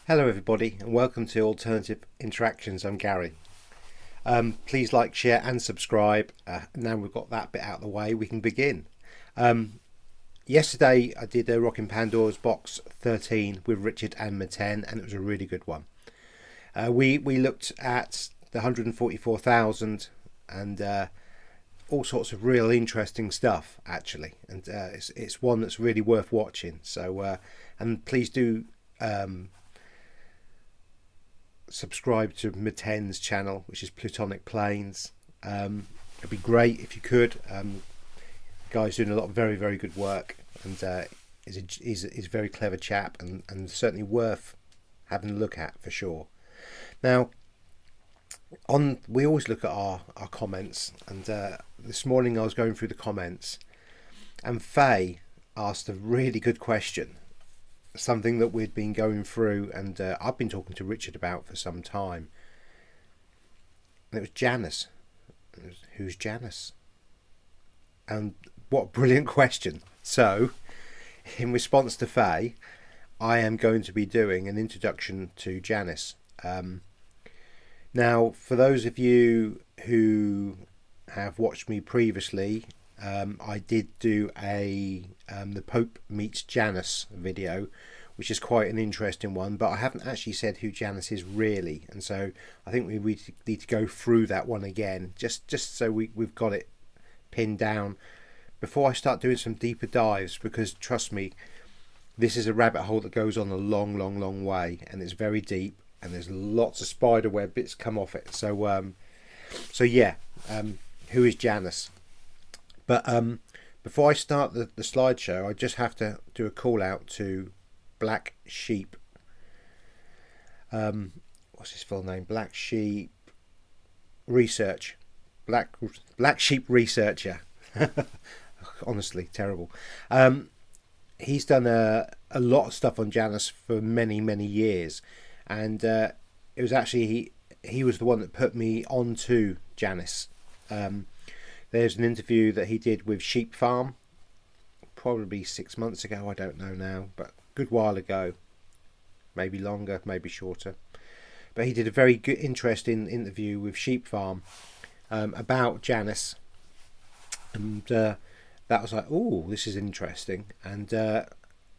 Hello everybody and welcome to Alternative Interactions. I'm Gary. Please like, share and subscribe. Now we've got that bit out of the way, we can begin. Yesterday I did a Rocking Pandora's Box 13 with Richard and Maten, and it was a really good one. We looked at the 144,000 and all sorts of real interesting stuff actually, and it's one that's really worth watching. So and please do subscribe to Maten's channel, which is Plutonic Planes. It'd be great if you could. Guy's doing a lot of very good work, and is a very clever chap, and certainly worth having a look at for sure. Now, we always look at our comments, and this morning I was going through the comments, and Faye asked a really good question, something that we'd been going through, and I've been talking to Richard about for some time. And it was Janus. Who's Janus? And what a brilliant question. So, in response to Faye, I am going to be doing an introduction to Janus. Now, for those of you who have watched me previously, I did do a the Pope meets Janus video, which is quite an interesting one, but I haven't actually said who Janus is really, and so I think we need to go through that one again, just so we've got it pinned down before I start doing some deeper dives, because trust me, this is a rabbit hole that goes on a long way, and it's very deep, and there's lots of spider web bits come off it. So yeah, who is Janus? But before I start the slideshow, I just have to do a call out to Black Sheep. What's his full name? Black Sheep Research. Black Sheep Researcher. Honestly, terrible. He's done a lot of stuff on Janus for many years, and it was actually he was the one that put me onto Janus. There's an interview that he did with Sheep Farm, probably 6 months ago, I don't know now, but a good while ago, maybe longer, maybe shorter. But he did a very good, interesting interview with Sheep Farm about Janus, and that was like, oh, this is interesting. And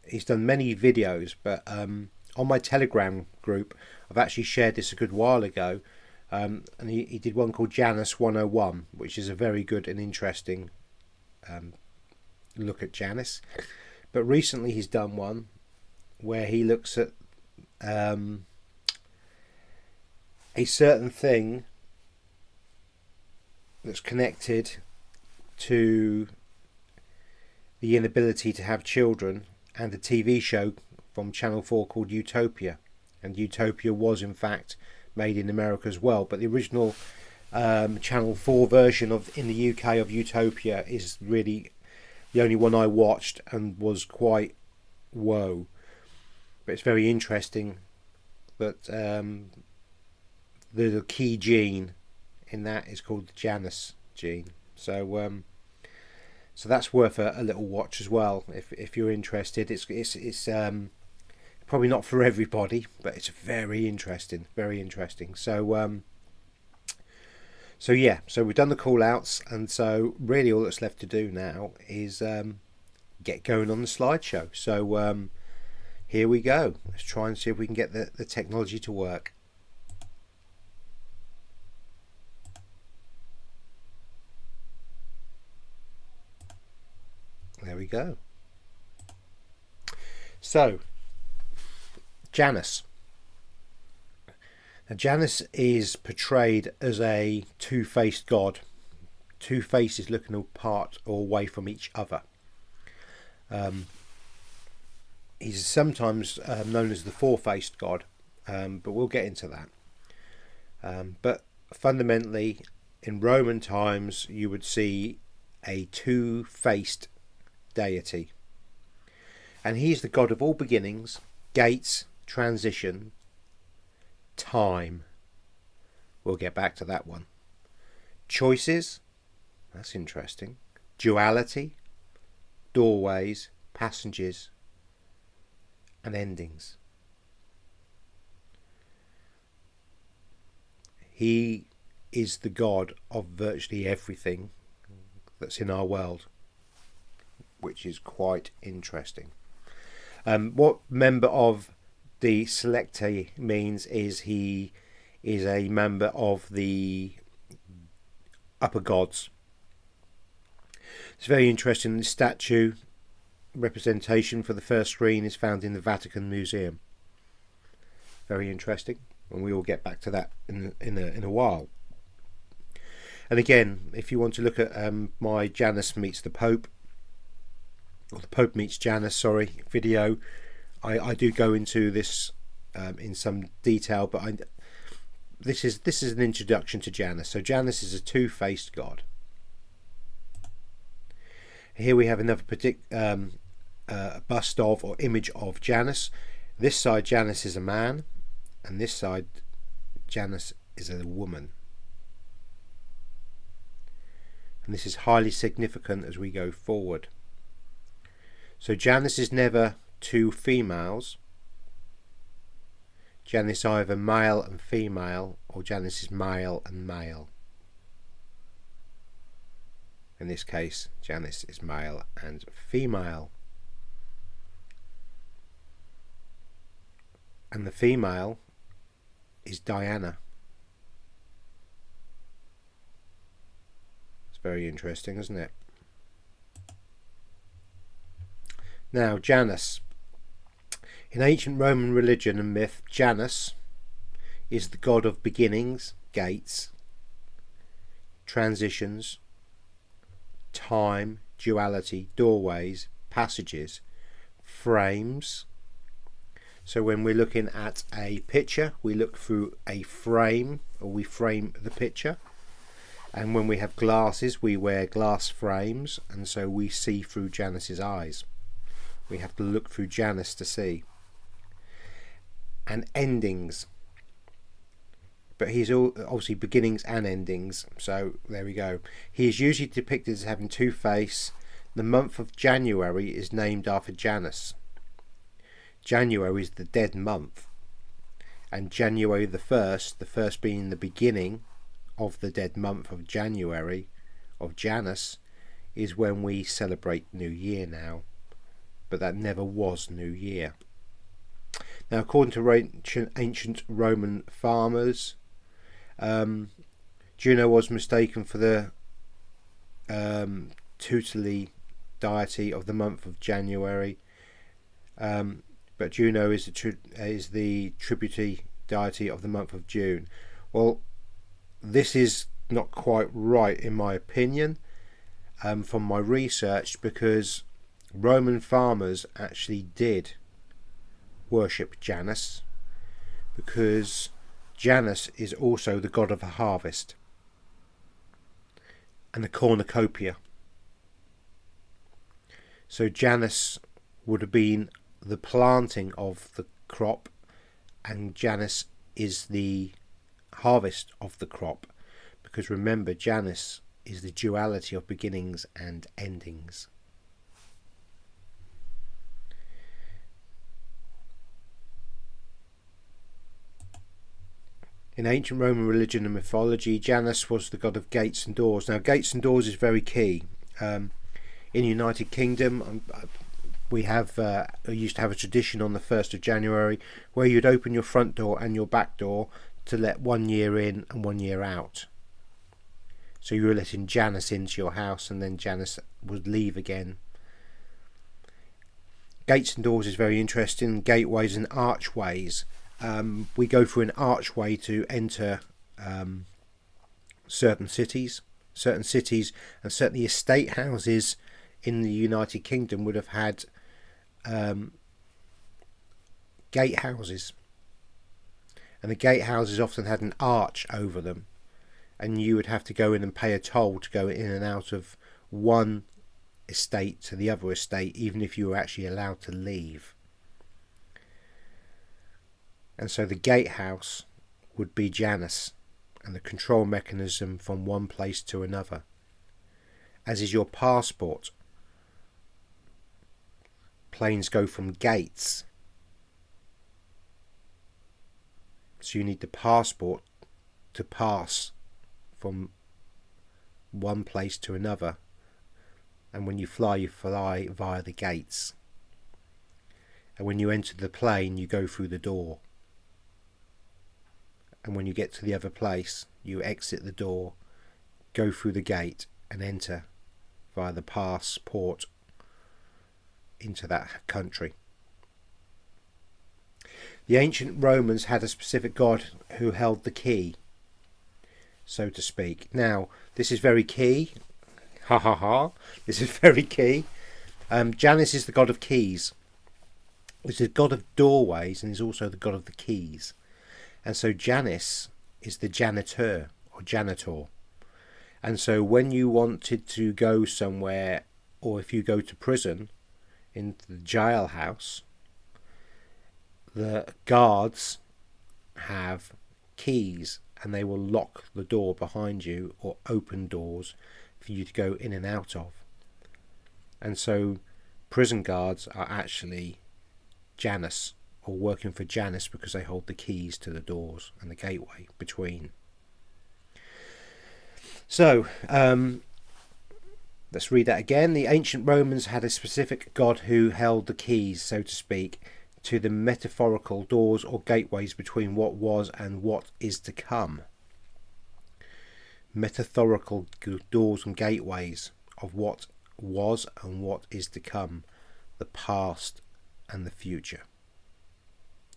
he's done many videos, but on my Telegram group, I've actually shared this a good while ago. And he did one called Janus 101, which is a very good and interesting look at Janus. But recently he's done one where he looks at a certain thing that's connected to the inability to have children, and a TV show from Channel 4 called Utopia. And Utopia was in fact made in America as well, but the original Channel 4 version of in the UK of Utopia is really the only one I watched, and was quite whoa. But it's very interesting that the key gene in that is called the Janus gene. So so that's worth a little watch as well if you're interested. It's probably not for everybody, but it's very interesting. So so yeah, so we've done the call outs, and so really all that's left to do now is get going on the slideshow. So here we go. Let's try and see if we can get the technology to work. There we go. So Janus. Now, Janus is portrayed as a two-faced god. Two faces looking apart or away from each other. He's sometimes known as the four-faced god, but we'll get into that. But fundamentally, in Roman times, you would see a two-faced deity. And he's the god of all beginnings, gates, transition, time. We'll get back to that one. Choices, that's interesting. Duality, doorways, passengers, and endings. he is the god of virtually everything that's in our world, which is quite interesting. What member of the Selectae means is he is a member of the upper gods. It's very interesting. The statue representation for the first screen is found in the Vatican Museum. Very interesting, and we will get back to that in a while. And again, if you want to look at my Janus meets the Pope, or the Pope meets Janus, sorry, video, I do go into this in some detail, but this is an introduction to Janus. So Janus is a two-faced god. Here we have another bust of or image of Janus. This side Janus is a man, and this side Janus is a woman. And this is highly significant as we go forward. So Janus is never two females. Janus is either male and female, or Janus is male and male. In this case, Janus is male and female. And the female is Diana. It's very interesting, isn't it? Now, Janus. In ancient Roman religion and myth, Janus is the god of beginnings, gates, transitions, time, duality, doorways, passages, frames. So when we're looking at a picture, we look through a frame, or we frame the picture. And when we have glasses, we wear glass frames, and so we see through Janus's eyes. We have to look through Janus to see. And endings. But he's obviously beginnings and endings, so there we go. He is usually depicted as having two faces. The month of January is named after Janus. January is the dead month, and January the first being the beginning of the dead month of January of Janus, is when we celebrate New Year now, but that never was New Year. Now, according to ancient Roman farmers, Juno was mistaken for the tutelary deity of the month of January, but Juno is the tributary deity of the month of June. Well, this is not quite right in my opinion, from my research, because Roman farmers actually did worship Janus, because Janus is also the god of the harvest and the cornucopia. So Janus would have been the planting of the crop, and Janus is the harvest of the crop, because remember, Janus is the duality of beginnings and endings. In ancient Roman religion and mythology, Janus was the god of gates and doors. Now, gates and doors is very key. In the United Kingdom, we used to have a tradition on the 1st of January where you'd open your front door and your back door to let 1 year in and 1 year out. So you were letting Janus into your house, and then Janus would leave again. Gates and doors is very interesting. Gateways and archways. We go through an archway to enter certain cities, and certainly estate houses in the United Kingdom would have had gatehouses, and the gatehouses often had an arch over them, and you would have to go in and pay a toll to go in and out of one estate to the other estate, even if you were actually allowed to leave. And so the gatehouse would be Janus, and the control mechanism from one place to another, as is your passport. Planes go from gates, so you need the passport to pass from one place to another. And when you fly via the gates. And when you enter the plane, you go through the door. And when you get to the other place, you exit the door, go through the gate, and enter via the passport into that country. The ancient Romans had a specific god who held the key, so to speak. Now, this is very key. Ha ha ha. This is very key. Janus is the god of keys. He's the god of doorways and he's also the god of the keys. And so Janus is the janitor or janitor. And so when you wanted to go somewhere, or if you go to prison, into the jailhouse, the guards have keys and they will lock the door behind you or open doors for you to go in and out of. And so prison guards are actually Janus, or working for Janus, because they hold the keys to the doors and the gateway between. So let's read that again. The ancient Romans had a specific god who held the keys, so to speak, to the metaphorical doors or gateways between what was and what is to come. Metaphorical doors and gateways of what was and what is to come, the past and the future.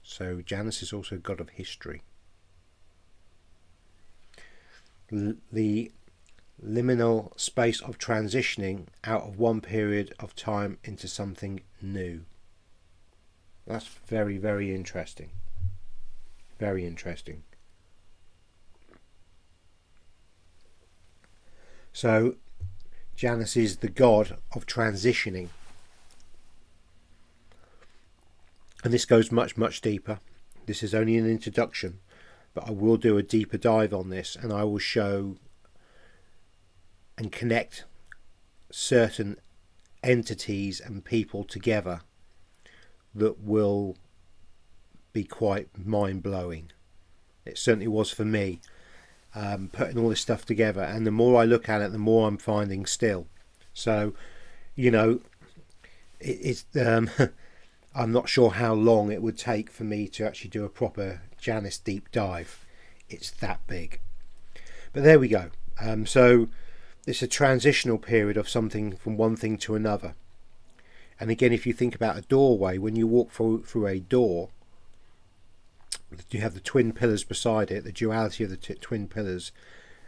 So Janus is also god of history. The liminal space of transitioning out of one period of time into something new. That's very, very interesting. Very interesting. So Janus is the god of transitioning. And this goes much, much deeper. This is only an introduction, but I will do a deeper dive on this, and I will show and connect certain entities and people together that will be quite mind-blowing. It certainly was for me, putting all this stuff together, and the more I look at it, the more I'm finding still. So, you know, it's I'm not sure how long it would take for me to actually do a proper Janus deep dive. It's that big. But there we go. So it's a transitional period of something from one thing to another. And again, if you think about a doorway, when you walk through a door, you have the twin pillars beside it, the duality of the twin pillars,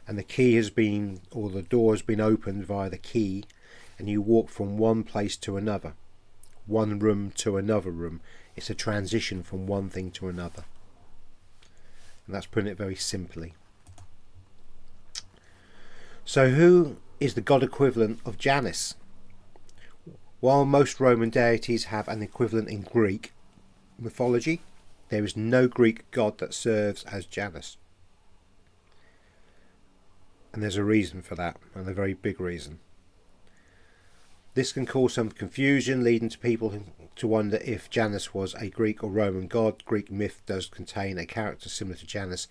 and the key has been, or the door has been opened via the key, and you walk from one place to another, one room to another room. It's a transition from one thing to another. And that's putting it very simply. So who is the god equivalent of Janus? While most Roman deities have an equivalent in Greek mythology, there is no Greek god that serves as Janus. And there's a reason for that, and a very big reason. This can cause some confusion, leading to people to wonder if Janus was a Greek or Roman god. Greek myth does contain a character similar to Janus,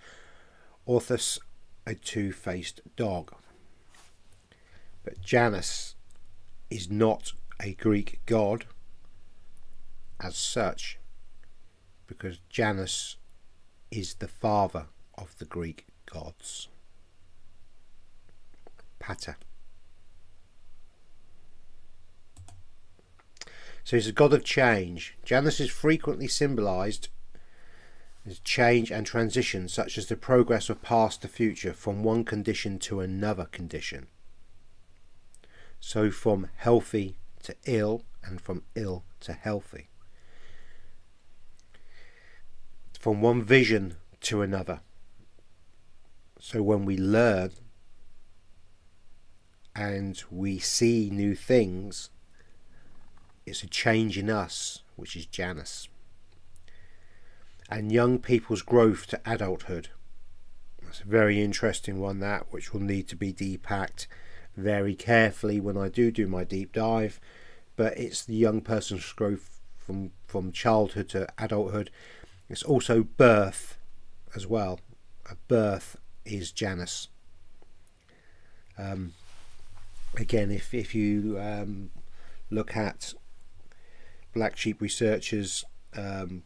Orthus, a two-faced dog. But Janus is not a Greek god as such, because Janus is the father of the Greek gods. Pater. So he's a god of change. Janus is frequently symbolised as change and transition, such as the progress of past to future, from one condition to another condition. So from healthy to ill, and from ill to healthy. From one vision to another. So when we learn and we see new things, it's a change in us, which is Janus. And young people's growth to adulthood. That's a very interesting one, that, which will need to be depacked very carefully when I do my deep dive. But it's the young person's growth from childhood to adulthood. It's also birth as well. A birth is Janus. Again, if you look at Black Sheep Researchers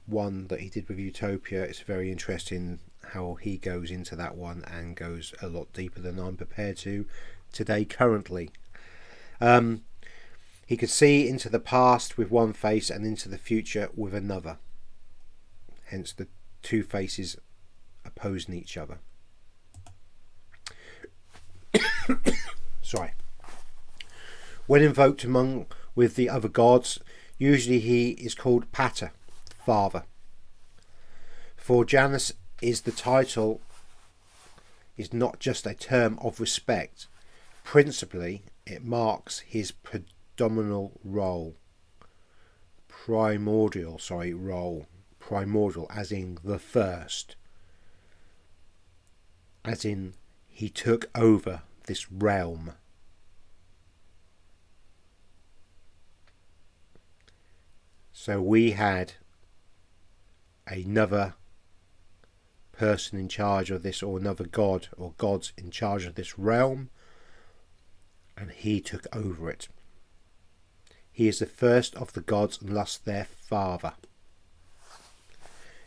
one that he did with Utopia, it's very interesting how he goes into that one and goes a lot deeper than I'm prepared to today currently. He could see into the past with one face and into the future with another, hence the two faces opposing each other. Sorry. When invoked among with the other gods, usually he is called Pater, Father. For Janus is the title is not just a term of respect. Principally, it marks his predominant role. Primordial, as in the first. As in, he took over this realm. So we had another person in charge of this, or another god or gods in charge of this realm, and he took over it. He is the first of the gods and thus their father.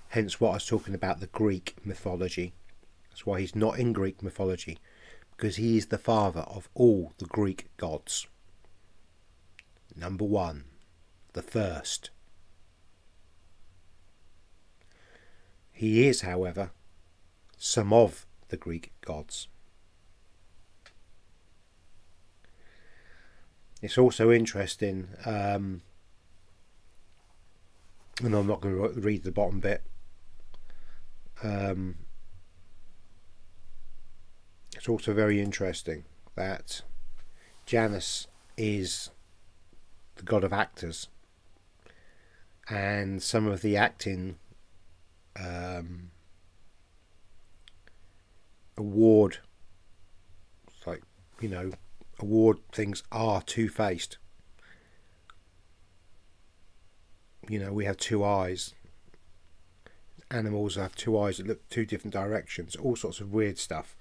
Hence what I was talking about, the Greek mythology. That's why he's not in Greek mythology, because he is the father of all the Greek gods. Number one, the first. He is, however, some of the Greek gods. It's also interesting, and I'm not going to read the bottom bit. It's also very interesting that Janus is the god of actors, and some of the acting award, like, you know, award things are two-faced. You know, we have two eyes. Animals have two eyes that look two different directions. All sorts of weird stuff.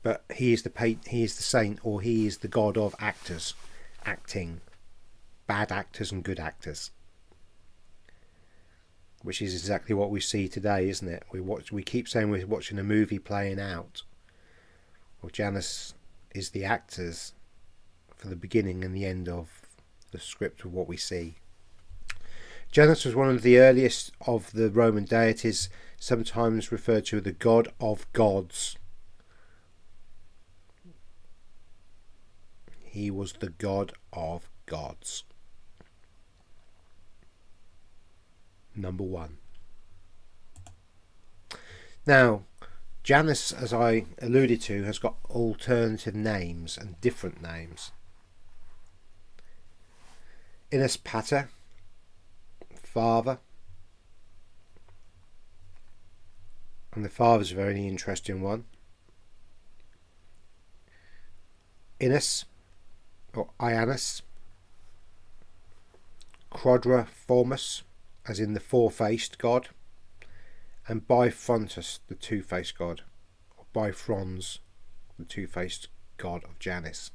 But he is the saint, or he is the god of actors, acting, bad actors and good actors. Which is exactly what we see today, isn't it? We keep saying we're watching a movie playing out. Well, Janus is the actors for the beginning and the end of the script of what we see. Janus was one of the earliest of the Roman deities, sometimes referred to as the god of gods. He was the god of gods. Number one. Now, Janus, as I alluded to, has got alternative names and different names. Inus Pater, father. And the father's a very interesting one. Inus, or Janus. Quadriformus, as in the four-faced god, and Bifrontus, the two-faced god, or Bifrons, the two-faced god of Janus.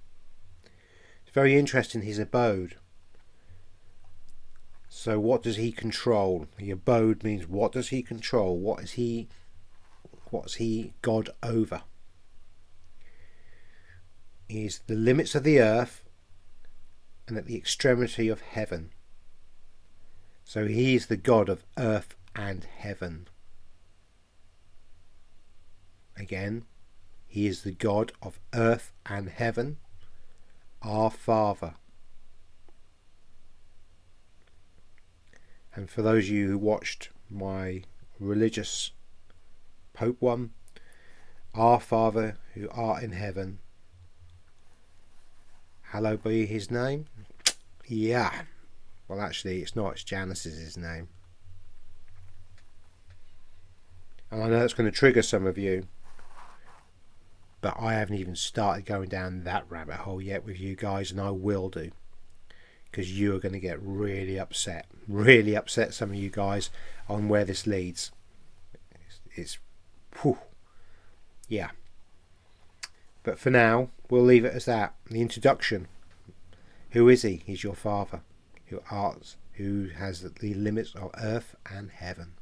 It's very interesting, his abode. So what does he control? The abode means, what does he control? What's he god over? He is the limits of the earth and at the extremity of heaven. So he is the god of earth and heaven. Again, he is the god of earth and heaven, our Father. And for those of you who watched my religious Pope one, our Father who art in heaven, hallowed be his name. Yeah. Well, actually, it's not. It's Janus's name. And I know it's going to trigger some of you, but I haven't even started going down that rabbit hole yet with you guys, and I will do, because you are going to get really upset, some of you guys, on where this leads. It's whew, yeah. But for now, we'll leave it as that. The introduction. Who is he? He's your father, who has the limits of earth and heaven.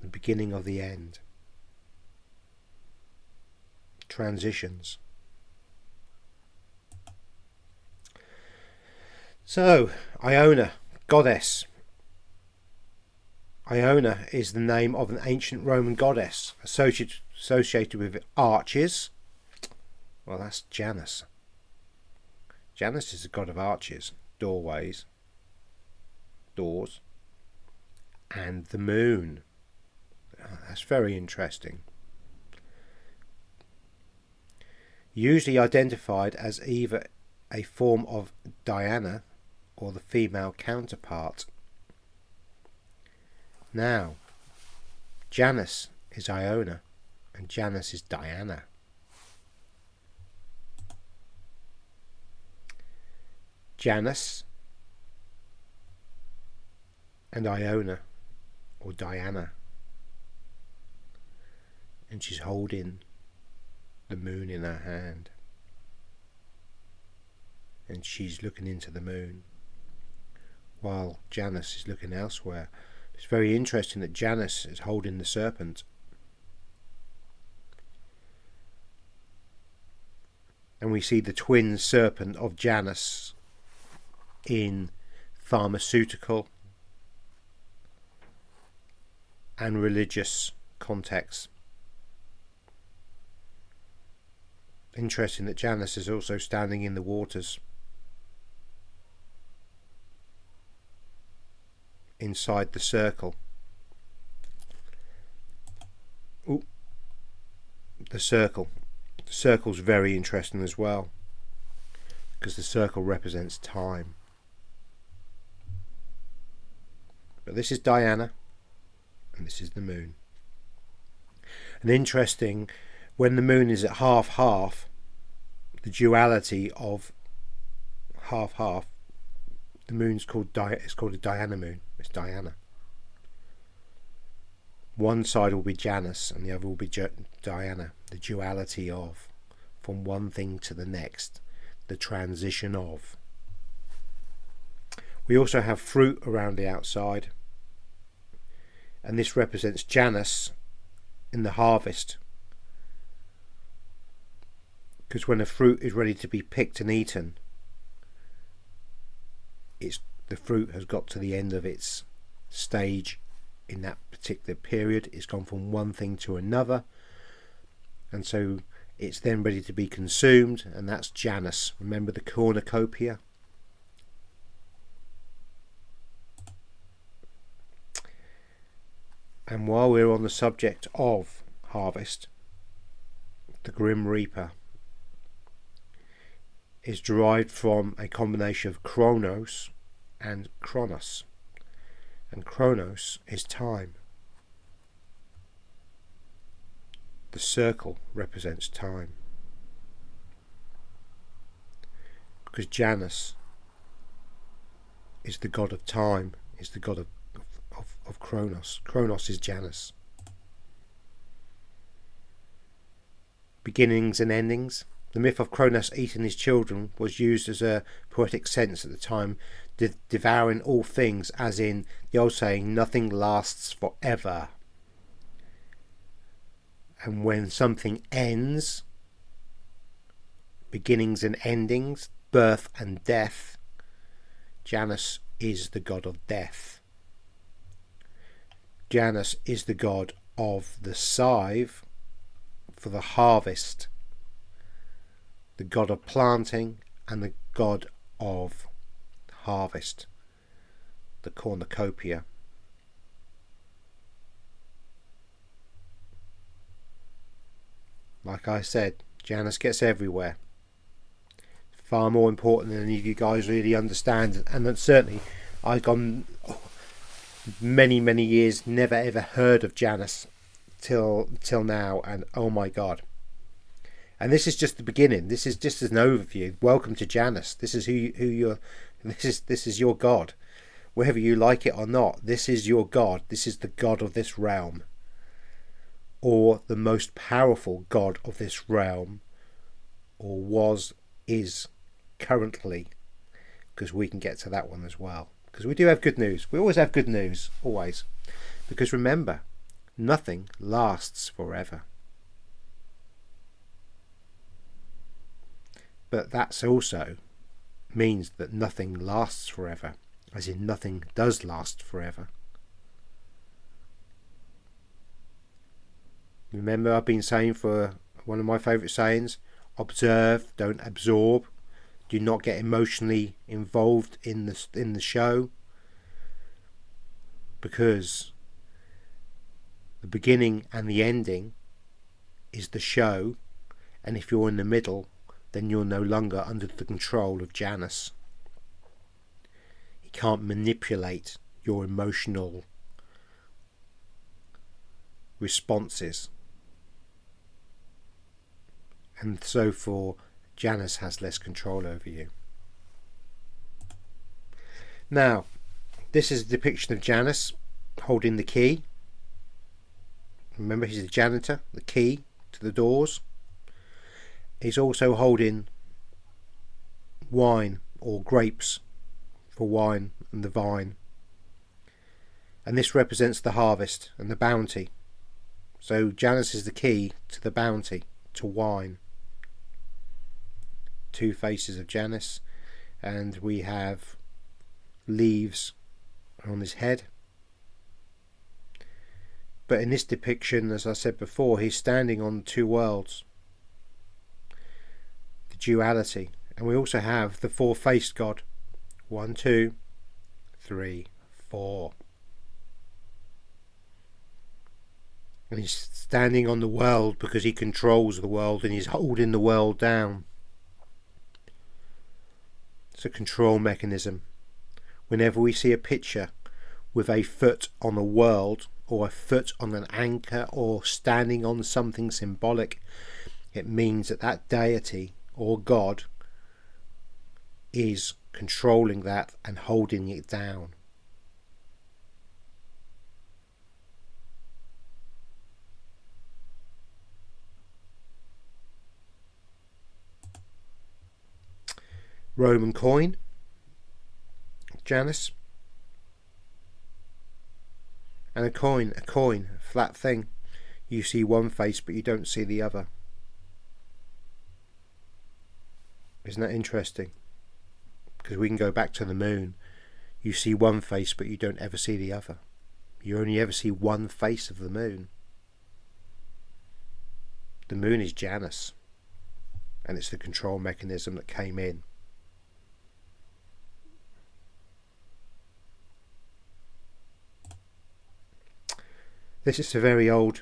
The beginning of the end. Transitions. So, Iona, goddess. Iona is the name of an ancient Roman goddess associated with arches. Well, that's Janus. Janus is the god of arches, doorways, doors, and the moon. That's very interesting. Usually identified as either a form of Diana or the female counterpart. Now, Janus is Iona and Janus is Diana. Janus and Iona, or Diana, and she's holding the moon in her hand, and she's looking into the moon while Janus is looking elsewhere. It's very interesting that Janus is holding the serpent. And we see the twin serpent of Janus in pharmaceutical and religious contexts. Interesting that Janus is also standing in the waters inside the circle. Ooh, the circle. The circle's very interesting as well, because the circle represents time. But this is Diana, and this is the moon. And interesting, when the moon is at half-half, the duality of half-half, the moon's called it's called a Diana moon. It's Diana. One side will be Janus and the other will be Diana. The duality of, from one thing to the next, the transition of. We also have fruit around the outside, and this represents Janus in the harvest, because when a fruit is ready to be picked and eaten, the fruit has got to the end of its stage in that particular period. It's gone from one thing to another, and so it's then ready to be consumed, and that's Janus. Remember the cornucopia? And while we're on the subject of harvest, the Grim Reaper is derived from a combination of Chronos and Chronos, and Chronos is time. The circle represents time, because Janus is the god of time, is the god of Chronos. Chronos is Janus. Beginnings and endings. The myth of Cronus eating his children was used as a poetic sense at the time, devouring all things, as in the old saying, nothing lasts forever. And when something ends, beginnings and endings, birth and death, Janus is the god of death. Janus is the god of the scythe for the harvest, the god of planting, and the god of harvest, the cornucopia. Like I said, Janus gets everywhere. Far more important than any of you guys really understand, and that certainly I've gone many years never ever heard of Janus till now, and oh my god. And this is just the beginning. This is just an overview. Welcome to Janus. This is this is your god. Whether you like it or not, this is your god. This is the god of this realm. or the most powerful god of this realm, or was, is, currently, because we can get to that one as well. Because we do have good news. We always have good news, always. Because remember, nothing lasts forever. But that's also means that nothing lasts forever, as in nothing does last forever. Remember, I've been saying for one of my favourite sayings, observe, don't absorb. Do not get emotionally involved in the show, because the beginning and the ending is the show, and if you're in the middle, then you're no longer under the control of Janus. He can't manipulate your emotional responses, and so for Janus has less control over you. Now, this is a depiction of Janus holding the key. Remember, he's the janitor, the key to the doors. He's also holding wine, or grapes for wine, and the vine. And this represents the harvest and the bounty. So Janus is the key to the bounty, to wine. Two faces of Janus, and we have leaves on his head. But in this depiction, as I said before, he's standing on two worlds. The duality. And we also have the four-faced god. 1, 2, 3, 4. And he's standing on the world because he controls the world and he's holding the world down. It's a control mechanism. Whenever we see a picture with a foot on a world, or a foot on an anchor, or standing on something symbolic, it means that that deity or god is controlling that and holding it down. Roman coin, Janus. And a coin, a flat thing. You see one face but you don't see the other. Isn't that interesting? Because we can go back to the moon. You see one face but you don't ever see the other. You only ever see one face of the moon. The moon is Janus, and it's the control mechanism that came in. This is a very old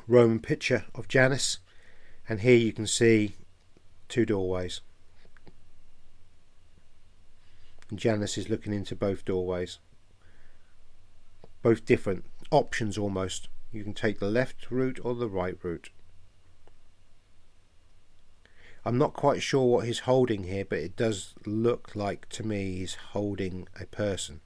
Roman picture of Janus, and here you can see two doorways. And Janus is looking into both doorways. Both different options almost. You can take the left route or the right route. I'm not quite sure what he's holding here, but it does look like to me he's holding a person.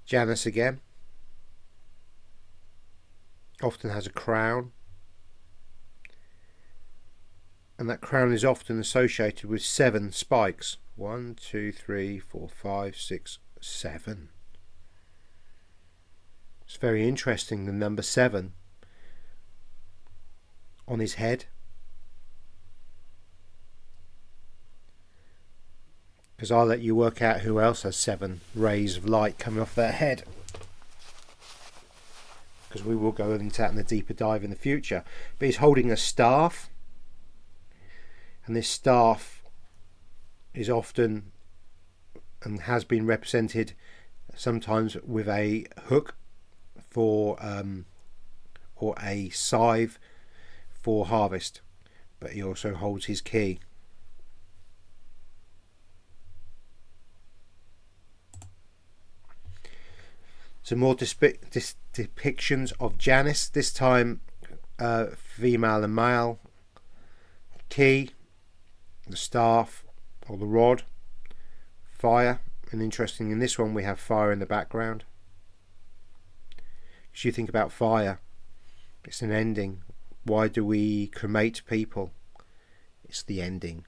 Janus again often has a crown, and that crown is often associated with 7 spikes. 1, 2, 3, 4, 5, 6, 7. It's very interesting, the number 7 on his head. Because I'll let you work out who else has 7 rays of light coming off their head. Because we will go into that in a deeper dive in the future. But he's holding a staff. And this staff is often and has been represented sometimes with a hook for or a scythe for harvest. But he also holds his key. Some more depictions of Janus, this time female and male. Key, the staff or the rod, fire, and interesting in this one we have fire in the background. As you think about fire, it's an ending. Why do we cremate people? It's the ending.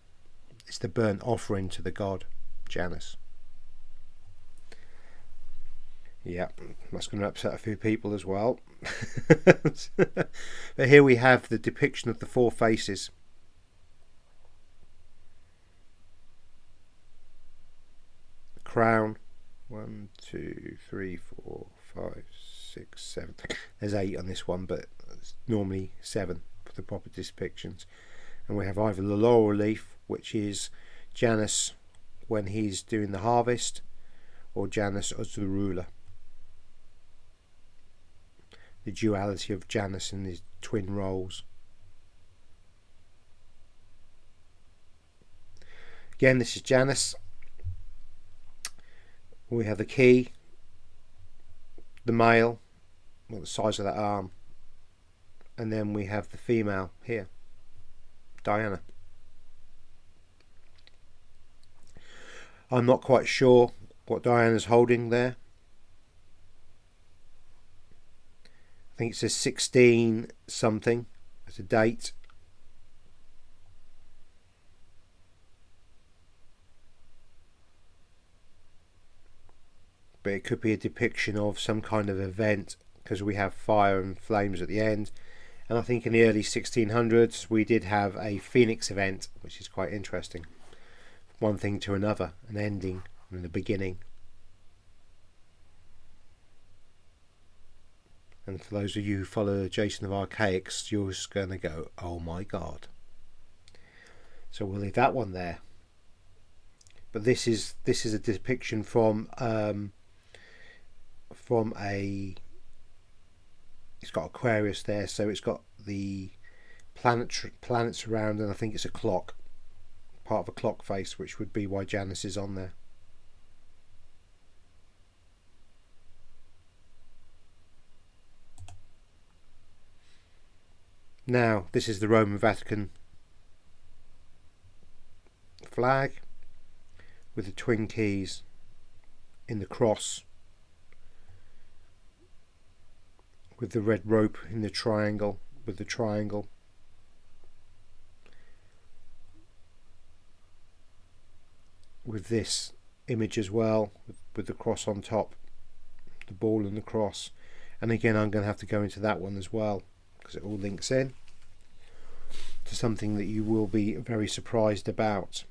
It's the burnt offering to the god Janus. Yeah, that's going to upset a few people as well. But here we have the depiction of the four faces. The crown. 1, 2, 3, 4, 5, 6, 7. There's 8 on this one, but it's normally 7 for the proper depictions. And we have either the laurel leaf, which is Janus when he's doing the harvest, or Janus as the ruler. The duality of Janus and his twin roles. Again, this is Janus. We have the key, the male, well, the size of that arm, and then we have the female here, Diana. I'm not quite sure what Diana's holding there. I think it says 16 something as a date. But it could be a depiction of some kind of event, because we have fire and flames at the end. And I think in the early 1600s we did have a phoenix event, which is quite interesting. One thing to another, an ending and a beginning. And for those of you who follow Jason of Archaics, you're just going to go, oh my god. So we'll leave that one there. But this is a depiction from a, it's got Aquarius there, so it's got the planets around, and I think it's a clock, part of a clock face, which would be why Janus is on there. Now this is the Roman Vatican flag with the twin keys in the cross, with the red rope in the triangle, with the triangle. With this image as well, with the cross on top, the ball and the cross. And again, I'm going to have to go into that one as well, because it all links in to something that you will be very surprised about.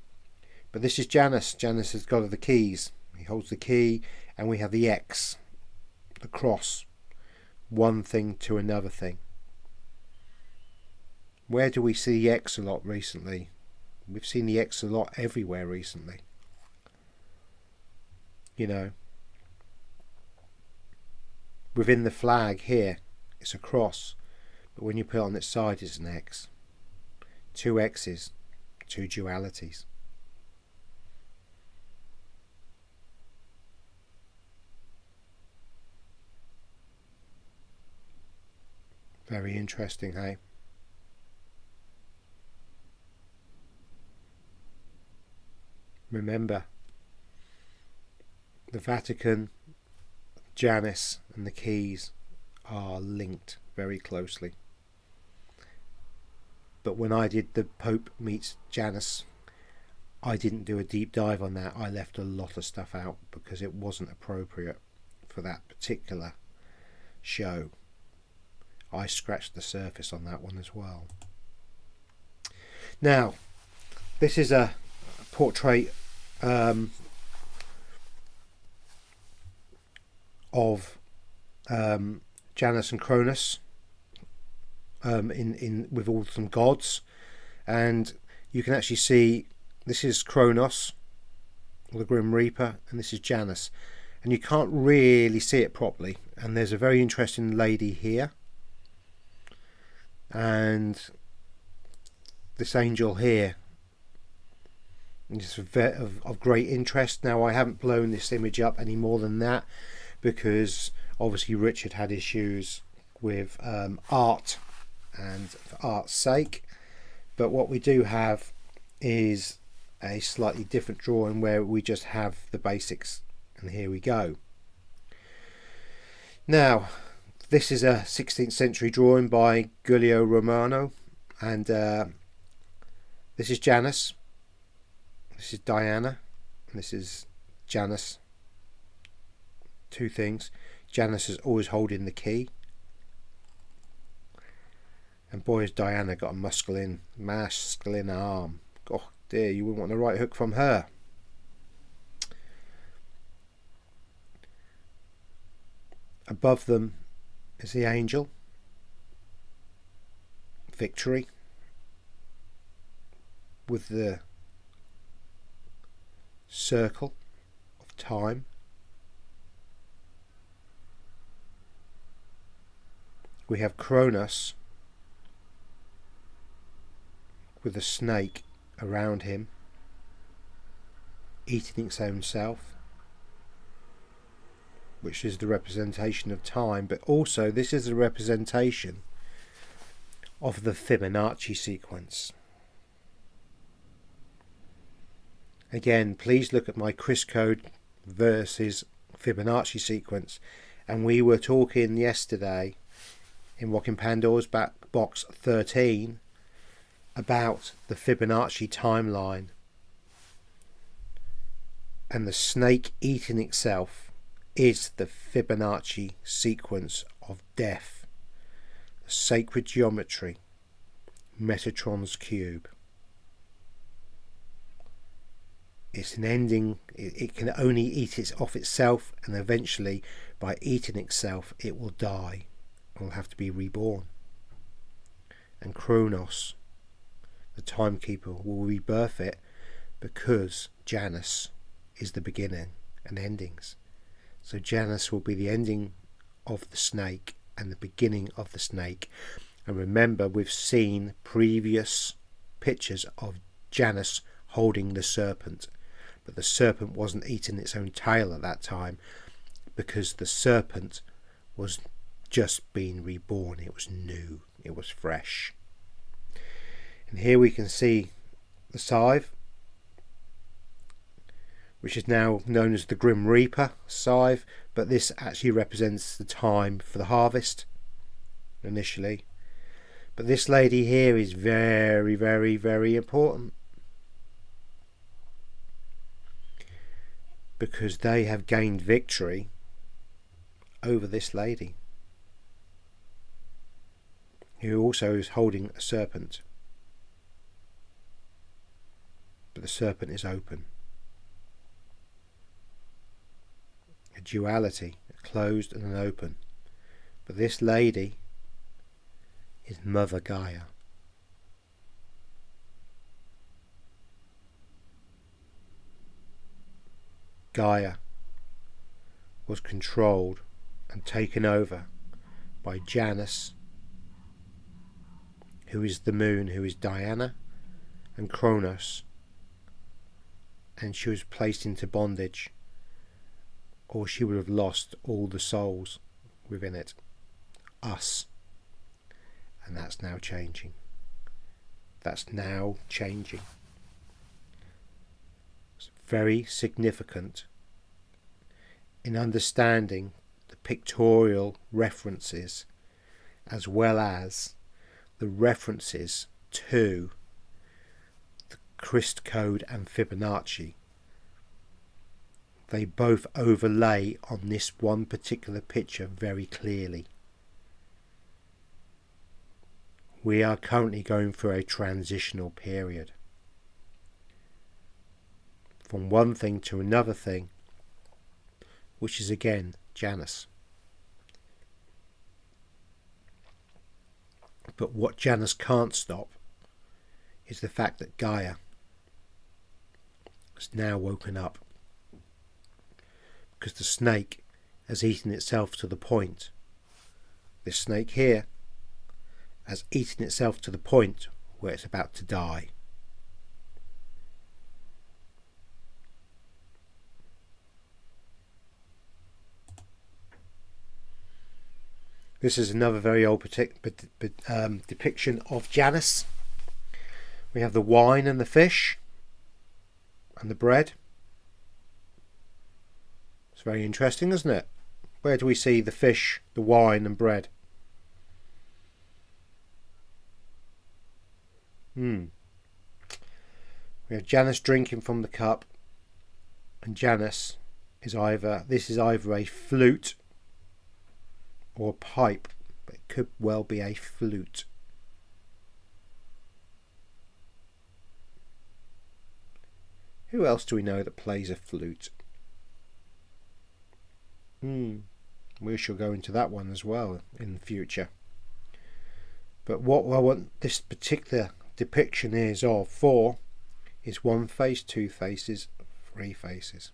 But this is Janus. Janus has got the keys. He holds the key, and we have the X, the cross. One thing to another thing. Where do we see the X a lot recently? We've seen the X a lot everywhere recently. You know, within the flag here, it's a cross, but when you put it on its side, it's an X. 2 X's, 2 dualities. Very interesting, hey? Remember, the Vatican, Janus and the keys are linked very closely. But when I did the Pope meets Janus, I didn't do a deep dive on that. I left a lot of stuff out because it wasn't appropriate for that particular show. I scratched the surface on that one as well. Now, this is a portrait of Janus and Cronus in with all some gods, and you can actually see this is Kronos, the Grim Reaper, and this is Janus, and you can't really see it properly. And there's a very interesting lady here, and this angel here is of great interest. Now, I haven't blown this image up any more than that because Obviously Richard had issues with art and for art's sake, but what we do have is a slightly different drawing where we just have the basics, and here we go. Now this is a 16th century drawing by Giulio Romano, and this is Janus, this is Diana, and this is Janus. Two things. Janus is always holding the key, and boy has Diana got a masculine arm. Oh dear, you wouldn't want a right hook from her. Above them is the angel, victory, with the circle of time. We have Kronos with a snake around him, eating its own self, which is the representation of time, but also this is a representation of the Fibonacci sequence. Again, please look at my Chris code versus Fibonacci sequence, and we were talking yesterday in Rockin' Pandora's box 13 about the Fibonacci timeline, and the snake eating itself is the Fibonacci sequence of death, the sacred geometry, Metatron's cube. It's an ending. It can only eat it off itself, and eventually by eating itself it will die, will have to be reborn. And Kronos, the timekeeper, will rebirth it, because Janus is the beginning and endings. So Janus will be the ending of the snake and the beginning of the snake. And remember, we've seen previous pictures of Janus holding the serpent, but the serpent wasn't eating its own tail at that time, because the serpent was just being reborn. It was new, it was fresh. And here we can see the scythe, which is now known as the Grim Reaper scythe, but this actually represents the time for the harvest initially. But this lady here is very, very, very important, because they have gained victory over this lady, who also is holding a serpent, but the serpent is open. A duality, a closed and an open. But this lady is Mother Gaia. Gaia was controlled and taken over by Janus, who is the moon, who is Diana, and Kronos, and she was placed into bondage, or she would have lost all the souls within it, us. And that's now changing. That's now changing. It's very significant in understanding the pictorial references, as well as the references to the Christ code and Fibonacci. They both overlay on this one particular picture very clearly. We are currently going through a transitional period from one thing to another thing, which is again Janus. But what Janus can't stop is the fact that Gaia has now woken up, because the snake has eaten itself to the point. This snake here has eaten itself to the point where it's about to die. This is another very old depiction of Janus. We have the wine and the fish and the bread. It's very interesting, isn't it? Where do we see the fish, the wine and bread? We have Janus drinking from the cup, and Janus is either a flute or a pipe, but it could well be a flute. Who else do we know that plays a flute? We shall go into that one as well in the future. But what I want this particular depiction is one face, two faces, three faces.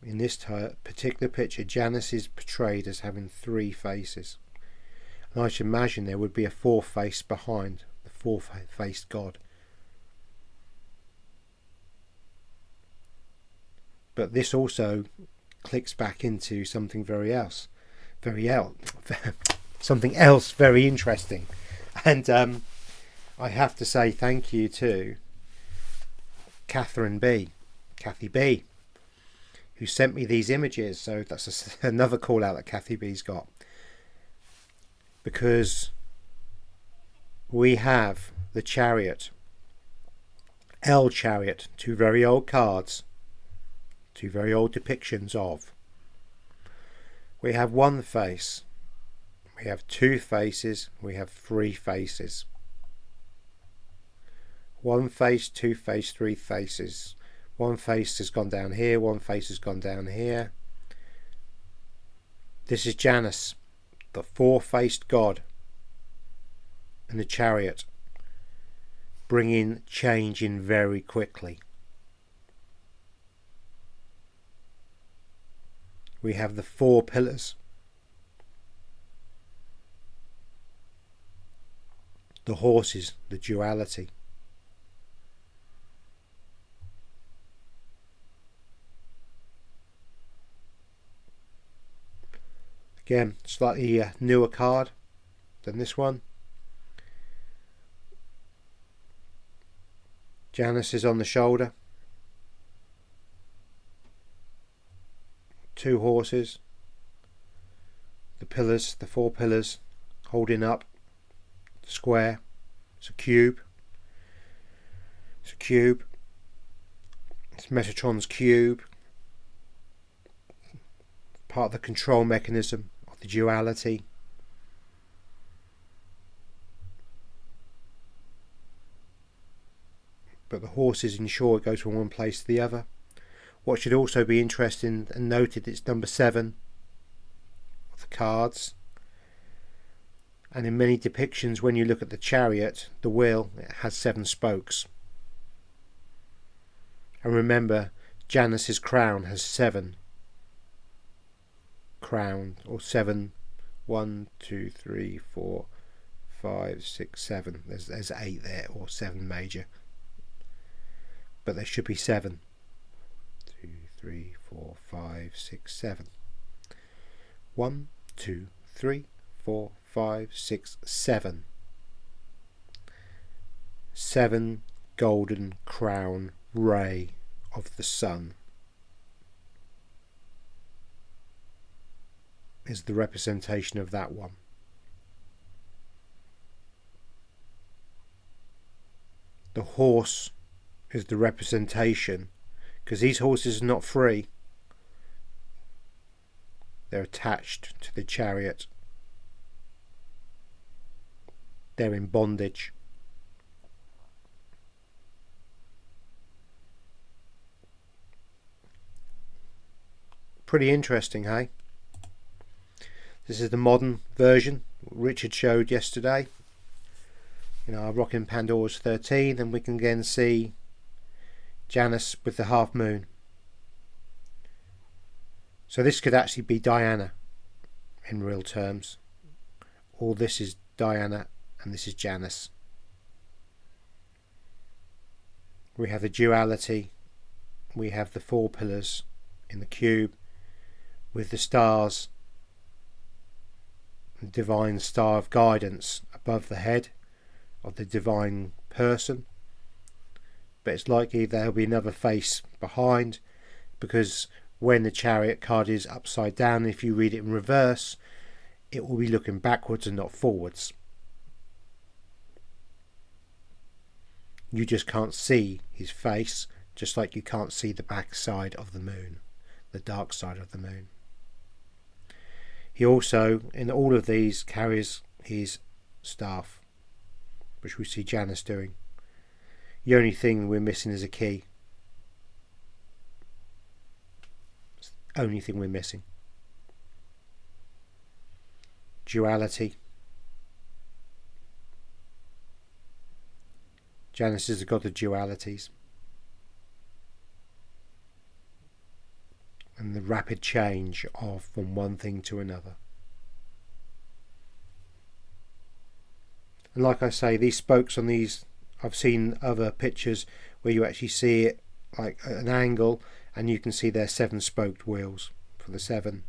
In this particular picture, Janus is portrayed as having three faces. And I should imagine there would be a fourth face behind, the four-faced god. But this also clicks back into something something else very interesting. And I have to say thank you to Kathy B, who sent me these images. So that's another call out that Kathy B's got. Because we have the Chariot, L Chariot, two very old cards, two very old depictions of. We have one face, we have two faces, we have three faces. One face, two face, three faces. One face has gone down here, one face has gone down here. This is Janus, the four-faced god, and the Chariot, bringing change in very quickly. We have the four pillars, the horses, the duality. Again, slightly newer card than this one. Janus is on the shoulder. Two horses. The pillars, the four pillars, holding up. Square. It's a cube. It's a cube. It's Metatron's cube. Part of the control mechanism. The duality. But the horses ensure it goes from one place to the other. What should also be interesting and noted, it's number 7 of the cards. And in many depictions, when you look at the Chariot, the wheel, it has 7 spokes. And remember, Janus's crown has 7 crown, or 7. 1, 2, 3, 4, 5, 6, 7. There's 8 there, or 7 major, but there should be 7. 2, 3, 4, 5, 6, 7. 1, 2, 3, 4, 5, 6, 7. 7 golden crown ray of the sun is the representation of that one. The horse is the representation, because these horses are not free. They're attached to the Chariot. They're in bondage. Pretty interesting, hey? This is the modern version Richard showed yesterday. You know, our Rockin' Pandora's 13, and we can again see Janus with the half moon. So this could actually be Diana in real terms. Or this is Diana and this is Janus. we have the duality, we have the 4 pillars in the cube with the stars, the divine star of guidance above the head of the divine person, but it's likely there'll be another face behind, because when the Chariot card is upside down, if you read it in reverse, it will be looking backwards and not forwards. You just can't see his face, just like you can't see the back side of the moon, the dark side of the moon. He also, in all of these, carries his staff, which we see Janus doing. The only thing we're missing is a key. It's the only thing we're missing. Duality. Janus is the god of dualities. And the rapid change of from one thing to another. And like I say, these spokes on these, I've seen other pictures where you actually see it like at an angle, and you can see they're 7 spoked wheels for the 7.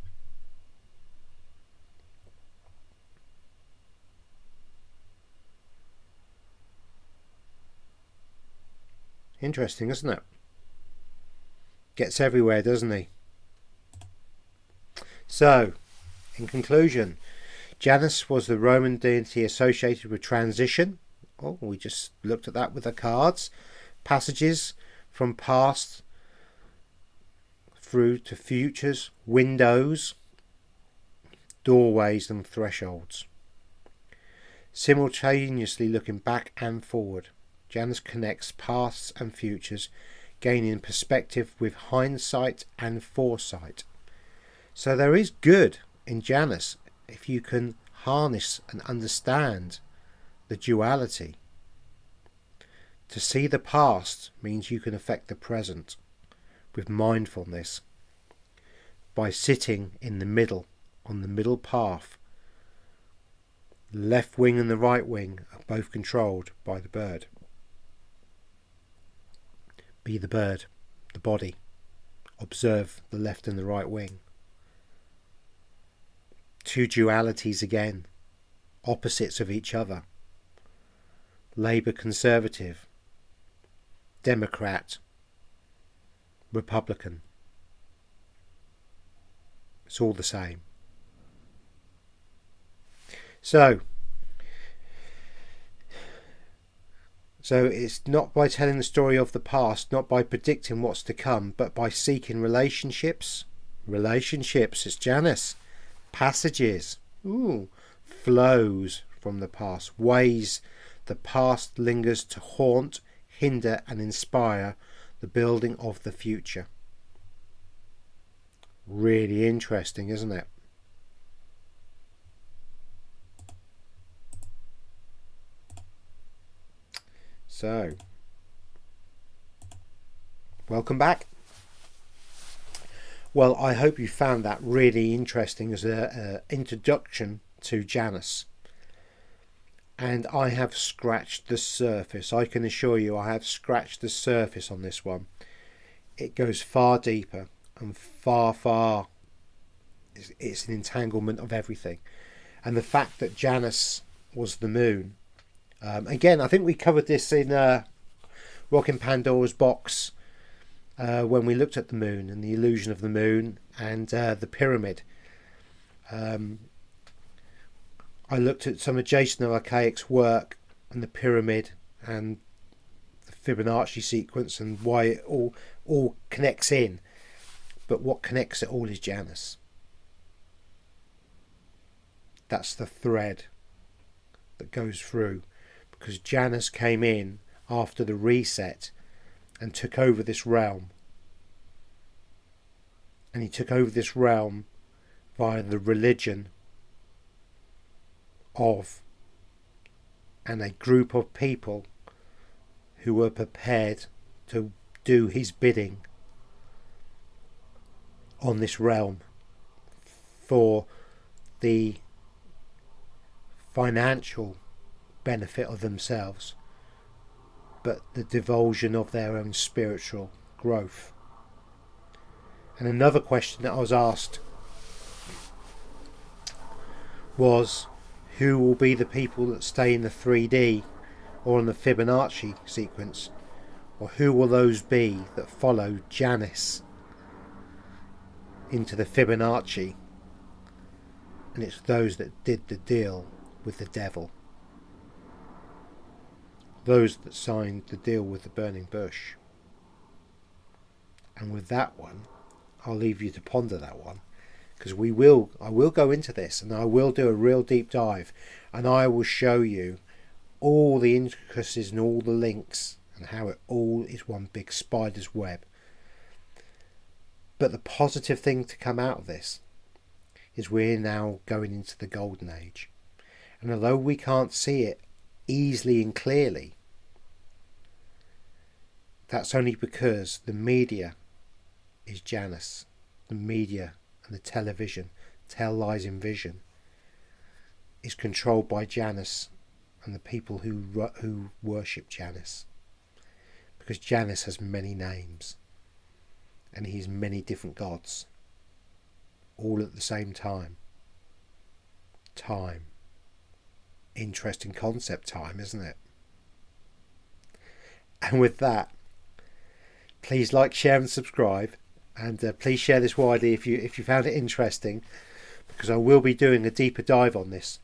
Interesting, isn't it? Gets everywhere, doesn't he? So, in conclusion, Janus was the Roman deity associated with transition. Oh, we just looked at that with the cards. Passages from past through to futures, windows, doorways and thresholds. Simultaneously looking back and forward, Janus connects pasts and futures, gaining perspective with hindsight and foresight. So there is good in Janus if you can harness and understand the duality. To see the past means you can affect the present with mindfulness by sitting in the middle, on the middle path. The left wing and the right wing are both controlled by the bird. Be the bird, the body. Observe the left and the right wing. 2 dualities again, opposites of each other. Labour Conservative, Democrat, Republican. It's all the same. So it's not by telling the story of the past, not by predicting what's to come, but by seeking relationships. Relationships, it's Janus. Passages, flows from the past, ways the past lingers to haunt, hinder and inspire the building of the future. Really interesting, isn't it? So, welcome back. Well, I hope you found that really interesting as an introduction to Janus. And I have scratched the surface. I can assure you I have scratched the surface on this one. It goes far deeper and far. It's an entanglement of everything. And the fact that Janus was the moon. Again, I think we covered this in Rocking Pandora's Box. When we looked at the moon and the illusion of the moon and the pyramid. I looked at some of Jason Archaic's work and the pyramid and the Fibonacci sequence and why it all connects in. But what connects it all is Janus. That's the thread that goes through, because Janus came in after the reset and took over this realm. And he took over this realm via the religion of and a group of people who were prepared to do his bidding on this realm for the financial benefit of themselves, but the divulsion of their own spiritual growth. And another question that I was asked was, who will be the people that stay in the 3D or on the Fibonacci sequence, or who will those be that follow Janice into the Fibonacci? And it's those that did the deal with the devil, those that signed the deal with the burning bush. And with that one, I'll leave you to ponder that one, because I will go into this, and I will do a real deep dive, and I will show you all the intricacies and all the links and how it all is one big spider's web. But the positive thing to come out of this is we're now going into the golden age, and although we can't see it easily and clearly, that's only because the media is Janus. The media and the television, tell lies in vision, is controlled by Janus and the people who worship Janus, because Janus has many names and he's many different gods, all at the same time. Time. Interesting concept, time, isn't it? And with that, please like, share and subscribe, and please share this widely if you found it interesting, because I will be doing a deeper dive on this.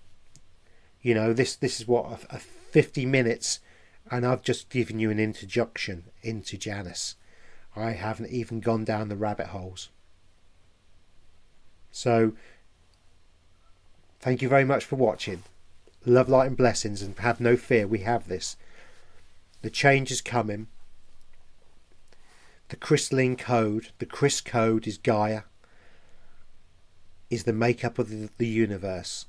You know, this is what, a 50 minutes, and I've just given you an introduction into Janus. I haven't even gone down the rabbit holes. So thank you very much for watching. Love, light and blessings, and have no fear, we have this. The change is coming. The crystalline code, the Chris code, is Gaia, is the makeup of the universe.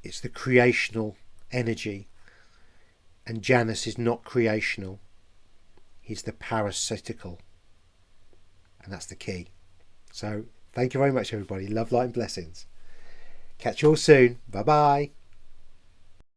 It's the creational energy, and Janus is not creational, he's the parasitical, and that's the key. So thank you very much, everybody. Love, light and blessings. Catch you all soon. Bye bye.